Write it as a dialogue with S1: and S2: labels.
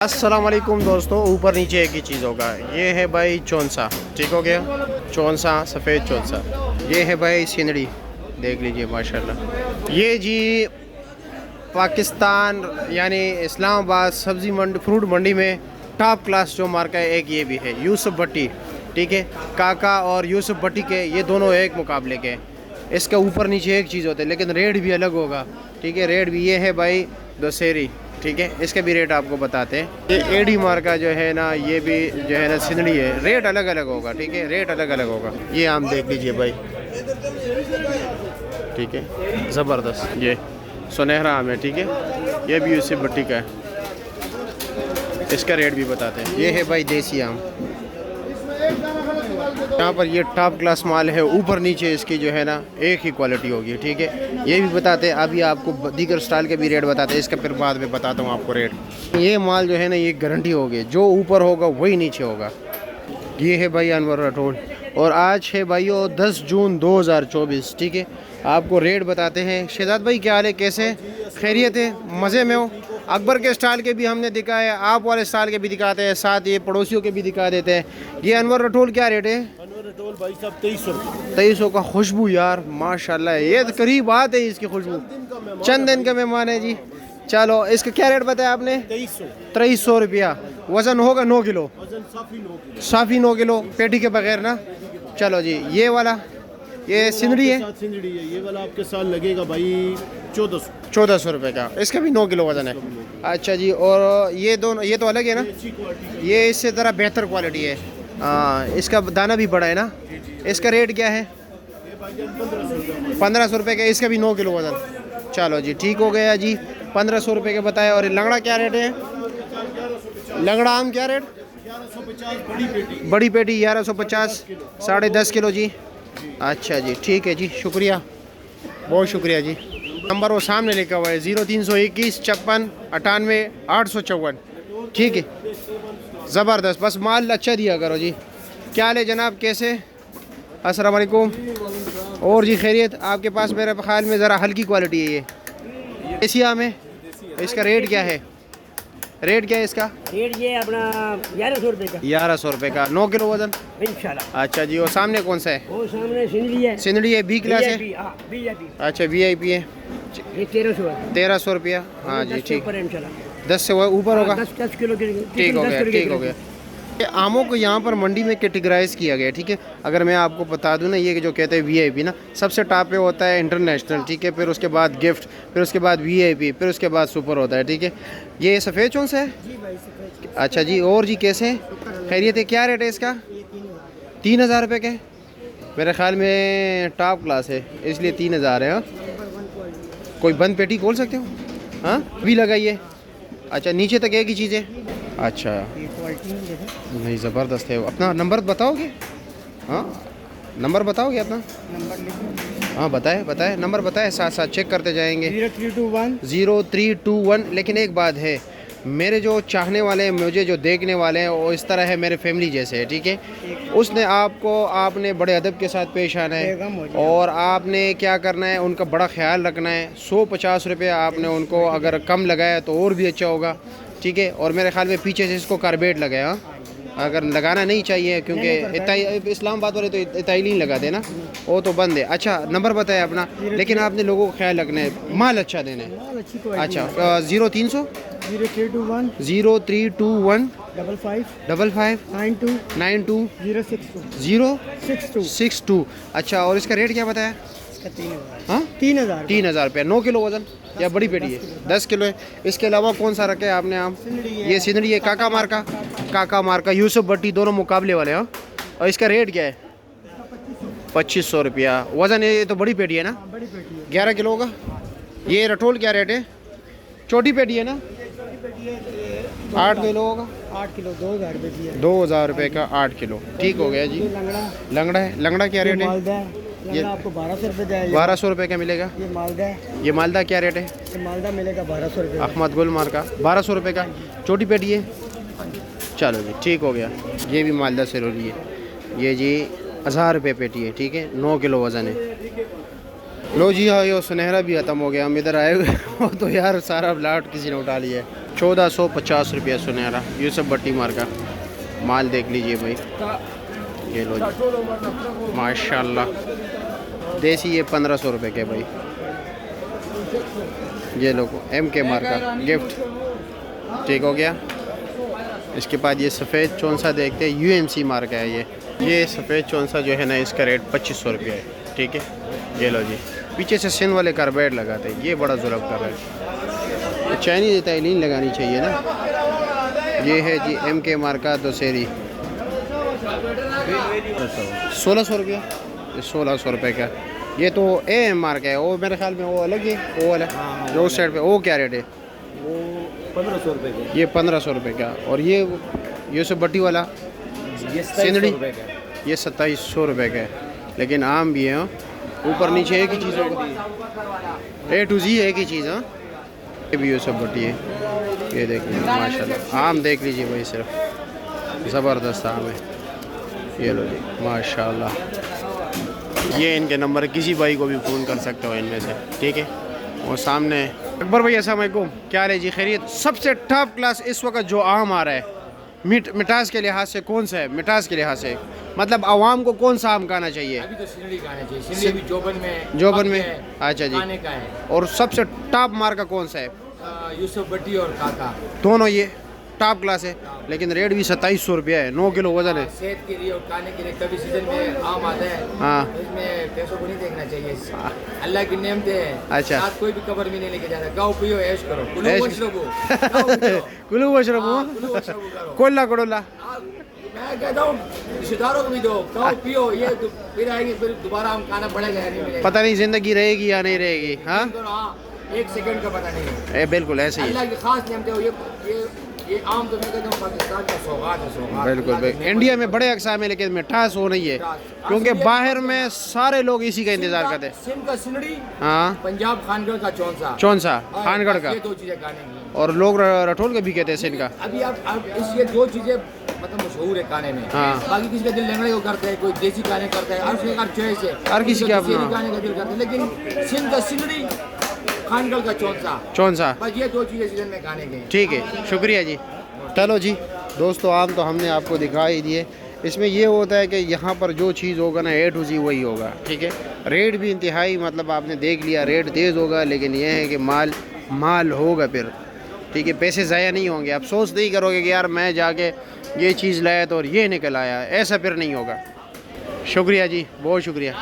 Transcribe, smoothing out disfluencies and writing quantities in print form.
S1: अस्सलाम वालेकुम दोस्तों, ऊपर नीचे एक ही चीज़ होगा। ये है भाई चौंसा, ठीक हो गया, चौंसा सफ़ेद चौंसा। ये है भाई सिंदड़ी, देख लीजिए माशाल्लाह। ये जी पाकिस्तान यानी इस्लामाबाद सब्ज़ी मंडी फ्रूट मंडी में टॉप क्लास जो मार्का है, एक ये भी है यूसुफ भट्टी, ठीक है। काका और यूसुफ भट्टी के ये दोनों एक मुकाबले के। इसके ऊपर नीचे एक चीज़ होते हैं लेकिन रेट भी अलग होगा, ठीक है। रेट भी ये है भाई दशहरी, ठीक है। इसके भी रेट आपको बताते हैं। ये एडी मार्का जो है ना, ये भी जो है ना सिंदड़ी है, रेट अलग अलग होगा, ठीक है, रेट अलग अलग होगा। ये आम देख लीजिए भाई, ठीक है, ज़बरदस्त। ये सुनहरा आम है, ठीक है। ये भी यूसुफ भट्टी का है। इसका रेट भी बताते हैं। ये है भाई देसी आम, यहाँ पर ये टॉप क्लास माल है। ऊपर नीचे इसकी जो है ना एक ही क्वालिटी होगी, ठीक है। ये भी बताते हैं। अभी आपको दीगर स्टाइल के भी रेट बताते हैं, इसका फिर बाद में बताता हूँ आपको रेट। ये माल जो है ना, ये गारंटी होगी, जो ऊपर होगा वही नीचे होगा। ये है भाई अनवर राठौड़ और आज है भाइयों 10 जून 2024, ठीक है। आपको रेट बताते हैं। शहजाद भाई क्या हाल है, कैसे, खैरियत है, मज़े में हो? अकबर के स्टाइल के भी हमने दिखाए, आप वाले स्टाइल के भी दिखाते हैं, साथ ये पड़ोसियों के भी दिखा देते हैं। ये अनवर राठौड़ क्या रेट है?
S2: अनवर राठौड़ भाई साहब
S1: 2300 का। खुशबू यार माशाल्लाह, ये तो करीब बात है इसकी खुशबू, चंद दिन का मेहमान है जी। चलो, इसका क्या रेट बताया आपने? 2300 रुपया। वज़न होगा 9 किलो, साफ़ी 9 किलो पेटी के बगैर ना। चलो जी, ये वाला ये सिंदड़ी है,
S2: सिंदड़ी है। ये वाला आपके साथ लगेगा भाई
S1: 1400 रुपये का। इसका भी 9 किलो वज़न है। अच्छा जी, और ये दोनों, ये तो अलग है ना, ये इससे ज़रा बेहतर क्वालिटी है। इसका दाना भी बड़ा है ना। इसका रेट क्या है? 1500 रुपये का। इसका भी 9 किलो वज़न। चलो जी, ठीक हो गया जी, 1500 रुपये के बताया। और लंगड़ा क्या रेट है? लंगड़ा आम क्या रेट?
S2: 1150
S1: बड़ी पेटी 1150, 10.5 किलो जी। अच्छा जी, ठीक है जी, शुक्रिया, बहुत शुक्रिया जी। नंबर वो सामने लिखा हुआ है 0321 56 98 854, ठीक है, ज़बरदस्त। बस माल अच्छा दिया करो जी। क्या हाल है जनाब, कैसे? अस्सलाम वालेकुम। और जी खैरियत? आपके पास मेरे ख्याल में ज़रा हल्की क्वालिटी है। ये देसी आम है। इसका रेट क्या है? रेट क्या है इसका?
S3: रेट ये अपना 1100 रुपये का।
S1: 1100 रुपये का, 9 किलो वज़न
S3: इंशाल्लाह।
S1: अच्छा जी, और सामने कौन सा है?
S3: वो सामने सिंदड़ी है।
S1: सिंदड़ी है, बी क्लास है।
S3: VIP।
S1: अच्छा, VIP है।
S3: ये 1300 है।
S1: 1300 रुपया। हाँ जी, ठीक।
S3: ऊपर है इंशाल्लाह।
S1: 10 से ऊपर होगा।
S3: 10 किलो के।
S1: ठीक हो गया, ठीक हो गया। ये आमों को यहाँ पर मंडी में कैटेगराइज किया गया है, ठीक है। अगर मैं आपको बता दूँ ना, ये जो कहते हैं VIP ना, सबसे टॉप पे होता है इंटरनेशनल, ठीक है। फिर उसके बाद गिफ्ट, फिर उसके बाद VIP, फिर उसके बाद सुपर होता है, ठीक है। ये सफ़ेद चौंस है। अच्छा जी, और जी कैसे, खैरियत है? क्या रेट है इसका? 3000 रुपये के। मेरे ख्याल में टॉप क्लास है, इसलिए 3000 है। हाँ, कोई बंद पेटी खोल सकते हो? हाँ, भी लगाइए। अच्छा, नीचे तक एक ही चीज़ है। अच्छा, नहीं, ज़बरदस्त है। अपना नंबर बताओगे? हाँ, नंबर बताओगे अपना? हाँ, बताए नंबर बताए, साथ साथ चेक करते जाएंगे। 0321। लेकिन एक बात है, मेरे जो चाहने वाले हैं, मुझे जो देखने वाले हैं, वो इस तरह है, मेरे फैमिली जैसे है, ठीक है। उसने आपने बड़े अदब के साथ पेश आना है और आपने क्या करना है, उनका बड़ा ख्याल रखना है। 150 रुपये आपने उनको अगर कम लगाया तो और भी अच्छा होगा, ठीक है। और मेरे ख्याल में पीछे से इसको कारबेट लगाया, अगर लगाना नहीं चाहिए, क्योंकि इस्लामाबाद वाले तो इताई नहीं लगाते ना, वो तो बंद है। अच्छा, नंबर बताया अपना, लेकिन आपने लोगों को ख्याल रखना है, माल अच्छा देना है। अच्छा, 0300 0321 55 92 062। अच्छा, और इसका रेट क्या बताया? हाँ, 3000 रुपया। 9 किलो वज़न या बड़ी पेटी है? 10 किलो है। इसके अलावा कौन सा रखे आपने आम? ये सिंदड़ी है, काका मार्का यूसुफ भट्टी, दोनों मुकाबले वाले। हाँ, और इसका रेट क्या है? 2500 रुपया वज़न है। ये तो बड़ी पेटी है ना, 11 किलो होगा। ये राठौड़ क्या रेट है? छोटी पेटी है ना, 8 किलो होगा।
S3: 8 किलो 2000 रुपये की है।
S1: 2000 रुपये का 8 किलो, ठीक हो गया जी। लंगड़ा है। लंगड़ा क्या रेट है?
S3: ये आपको 1200 रुपये जाएगा।
S1: 1200 रुपये का मिलेगा। ये मालदा क्या रेट है?
S3: ये मालदा मिलेगा 1200 रुपये।
S1: अहमद गुल मार्का 1200 रुपये का, छोटी पेटी है। चलो जी, ठीक हो गया। ये भी मालदा से रो रही है। ये जी 1000 रुपये पेटी है, ठीक है, 9 किलो वज़न है। लो जी, हाँ, ये सुनहरा भी ख़त्म हो गया। हम इधर आए हुए हो तो यार सारा ब्लाट किसी ने उठा लिया है। 1450 रुपया सुनहरा, यूसुफ भट्टी मार्का। माल देख लीजिए भाई, ये लो जी माशाल्लाह। देसी ये 1500 रुपये के भाई। ये लोगो MK मार्का गिफ्ट, ठीक हो गया। इसके बाद ये सफ़ेद चौंसा देखते हैं, UMC मार्का है ये सफ़ेद चौंसा जो है ना, इसका रेट 2500 रुपया है, ठीक है। ये लो जी, पीछे से सिंध वाले कार्बाइड लगाते हैं, ये बड़ा जुल्म कर रहा है। तो चाइनीज़ तैलीन लगानी चाहिए ना। ये है जी MK मार्का दोसेरी, 1600 रुपया, 1600 रुपये का। ये तो AM मार्का है, वो मेरे ख्याल में वो अलग है, वो वाला जो उस साइड पे, वो क्या रेट है?
S2: वो 1500 रुपये का।
S1: ये 1500 रुपये का। और ये यूसुफ भट्टी वाला
S2: ये
S1: सिंदड़ी,
S2: 2700 रुपये का।
S1: ये 2700 रुपये का है, लेकिन आम भी है। हाँ, ऊपर नीचे एक ही चीज़ होगा, A to Z एक ही चीज़। हाँ, ये भी यूसुफ भट्टी है, ये देख लीजिए माशाल्लाह। आम देख लीजिए भाई, सिर्फ ज़बरदस्त आम है। ये लो जी माशाल्लाह। ये इनके नंबर, किसी भाई को भी फ़ोन कर सकते हो इनमें से, ठीक है। और सामने अकबर भाई, अस्सलाम वालेकुम, क्या है जी, खैरियत? सबसे टॉप क्लास इस वक्त जो आम आ रहा है, मिठास के लिहाज से कौन सा है? मिठास के लिहाज से मतलब आवाम को कौन सा आम खाना चाहिए?
S4: अभी तो सिंदड़ी खाना चाहिए, सिंदड़ी भी जोबन
S1: जोबन
S4: में
S1: में, अच्छा जी।
S4: खाने का है।
S1: और सबसे टॉप मार्का कौन सा है?
S4: यूसुफ भट्टी और काका,
S1: दोनों ये टॉप क्लास है, लेकिन रेट भी 2700 रुपया है, 9 किलो वजन है।
S4: सेहत के लिए और खाने के लिए। कभी सीजन में आम आता है,
S1: हाँ।
S4: तो इसमें पैसों को नहीं देखना चाहिए, अल्लाह की नेमतें हैं।
S1: अच्छा।
S4: साथ कोई भी कबर में नहीं लेके जाना। गाओ पियो, ऐश करो, कुलू
S1: ऐश-
S4: वशरबू, गाओ पियो,
S1: कुलू वशरबू,
S4: कुलू वशरबू करो।
S1: कोल्ला कोडोला।
S4: मैं कहता हूँ रिश्तेदारों को भी दो, गाओ पियो, ये फिर आएंगे, फिर दोबारा हम खाना पड़ेगा या नहीं मिलेगा।
S1: पता नहीं जिंदगी रहेगी या नहीं रहेगी। हाँ,
S4: हाँ, एक सेकंड का पता नहीं है।
S1: बिल्कुल ऐसे ही है।
S4: अल्लाह की खास नेमतें हो। ये आम तो मैं कहता हूँ पाकिस्तान का सौगात है, सौगात।
S1: बिल्कुल
S4: अल्लाह की
S1: बिल्कुल। इंडिया में बड़े अक़साम है, लेकिन मिठास वो नहीं है, क्योंकि बाहर में सारे लोग इसी का इंतज़ार करते हैं।
S4: सिंध का सिंदड़ी,
S1: हाँ,
S4: पंजाब खानगढ़ का चौंसा,
S1: चौंसा खानगढ़ का।
S4: ये दो चीजें खाने की।
S1: और लोग रठोल के भी कहते हैं सिंध का।
S4: अभी आप ये दो चीजें मतलब मशहूर है खाने में।
S1: हाँ।
S4: बाकी किसी का दिल लंगड़े को करता है, कोई देसी खाने करता है, हर किसी का चॉइस है,
S1: हर किसी का
S4: दूसरे
S1: अपना।
S4: खाने का दिल करता है। लेकिन सिंध का सिंदड़ी, खानगढ़ का चौंसा,
S1: चौंसा,
S4: बस ये दो चीजें सीजन में खाने की।
S1: ठीक है, शुक्रिया जी। चलो जी दोस्तों, आम तो हमने आपको दिखा ही दिए। इसमें ये होता है कि यहाँ पर जो चीज़ होगा ना, A to Z वही होगा, ठीक है। रेट भी इंतहाई, मतलब आपने देख लिया, रेट तेज़ होगा, लेकिन यह है कि माल होगा फिर, ठीक है। पैसे ज़ाया नहीं होंगे, आप सोच नहीं करोगे कि यार मैं जाके ये चीज़ लाया तो और ये निकल आया, ऐसा फिर नहीं होगा। शुक्रिया जी, बहुत शुक्रिया।